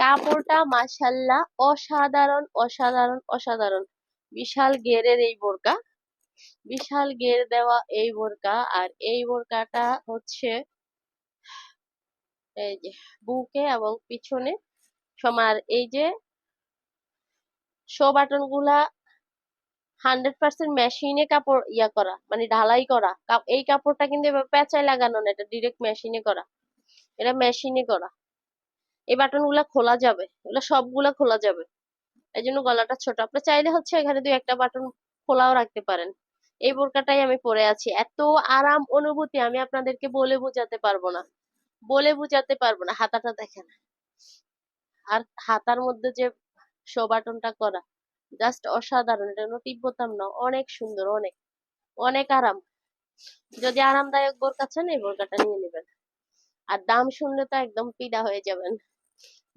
কাপড়টা মাশাআল্লাহ অসাধারণ অসাধারণ অসাধারণ। বিশাল ঘেরের এই বোরকা, বিশাল ঘের দেওয়া এই বোরকা। আর এই বোরকাটা হচ্ছে এই যে বুকে এবং পিছনে সমান। এই যে শো বাটন গুলা 100% মেশিনে কাপড় করা, মানে ঢালাই করা। এই কাপড়টা কিন্তু এবার পেঁচায় লাগানো না, এটা ডিরেক্ট মেশিনে করা। এটা মেশিনে করা। এই বাটন গুলা খোলা যাবে, এগুলো সবগুলা খোলা যাবে। এই জন্য গলাটা ছোট। আপনি চাইলে হচ্ছে এখানে দুই একটা বাটন খোলাও রাখতে পারেন। এই বোরকাটাই আমি পরে আছি, এত আরাম অনুভূতি আমি আপনাদেরকে বলে বোঝাতে পারবো না, বলে বোঝাতে পারবো না। হাতাটা দেখেন, আর হাতার মধ্যে যে শো বাটনটা করা, জাস্ট অসাধারণ। এটা কোনো তিব্বতাম না, অনেক সুন্দর, অনেক অনেক আরাম। যদি আরামদায়ক বোরকা চান এই বোরকাটা নিয়ে নেবেন। আর দাম শুনলে তো একদম পিডা হয়ে যাবেন।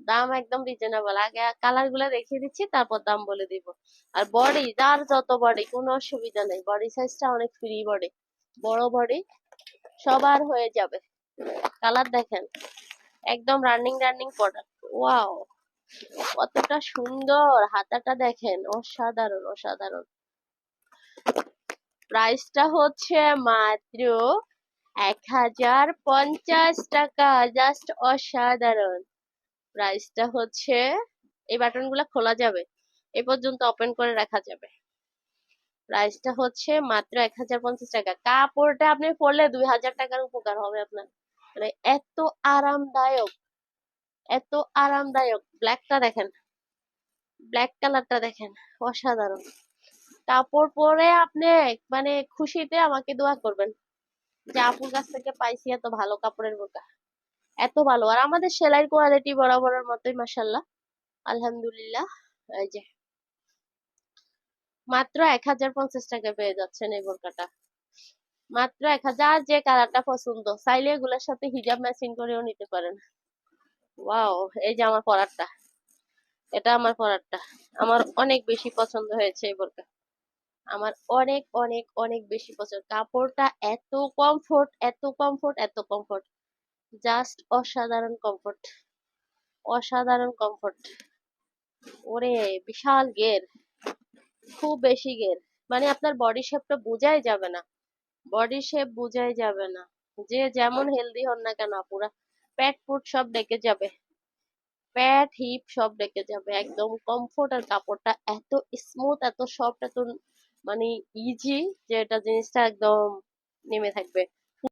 দাম একদম রিজনেবল। আগে কালার গুলা দেখিয়ে দিচ্ছি, তারপর দাম বলে দিব। আর বডি, যার যত বডি কোনো অসুবিধা নেই, বডি সাইজটা অনেক ফ্রি বডি, বড় বডি সবার হয়ে যাবে। কালার দেখেন, একদম রানিং রানিং প্রোডাক্ট। ওয়াও, কতটা সুন্দর। হাতাটা দেখেন, অসাধারণ অসাধারণ। প্রাইসটা হচ্ছে মাত্র 1050 টাকা, জাস্ট অসাধারণ। প্রাইসটা হচ্ছে, এই বাটন গুলা খোলা যাবে, এ পর্যন্ত ওপেন করে রাখা যাবে। প্রাইসটা হচ্ছে মাত্র 1050 টাকা। কাপড়টা আপনি পরলে 2000 টাকার উপকার হবে আপনার, মানে এত আরামদায়ক, এত আরামদায়ক। ব্ল্যাকটা দেখেন, ব্ল্যাক কালারটা দেখেন, অসাধারণ। কাপড় পরে আপনি মানে খুশিতে আমাকে দোয়া করবেন যে আপুর কাছ থেকে পাইছি এত ভালো কাপড়ের বোরকা, এত ভালো। আর আমাদের সেলাই কোয়ালিটি বরাবরের মতোই মাশাআল্লাহ, আলহামদুলিল্লাহ। এই যে মাত্র 1050 টাকা পেয়ে যাচ্ছেন এই বোরকাটা, মাত্র 1000। যে কালারটা পছন্দ চাইলে এগুলোর সাথে হিজাব ম্যাচিং করেও নিতে পারেন। ওয়াও, এই যে আমার পরারটা, এটা আমার পরারটা, আমার অনেক বেশি পছন্দ হয়েছে এই বোরকা, আমার অনেক অনেক অনেক বেশি পছন্দ। কাপড়টা এত কমফোর্ট, এত কমফোর্ট, এত কমফোর্ট, জাস্ট অসাধারণ কমফোর্ট, অসাধারণ কমফোর্ট। ওরে বিশাল গের, খুব বেশি গের, মানে আপনার বডি শেপটা বোঝাই যাবে না, বডি শেপ বোঝাই যাবে না। যে যেমন হেলদি হন না কেন, পুরা প্যাট পুট সব ডেকে যাবে, প্যাট হিপ সব ডেকে যাবে, একদম কমফোর্ট। আর কাপড়টা এত স্মুথ, এত সফট, এত মানে ইজি, যে এটা জিনিসটা একদম নেমে থাকবে।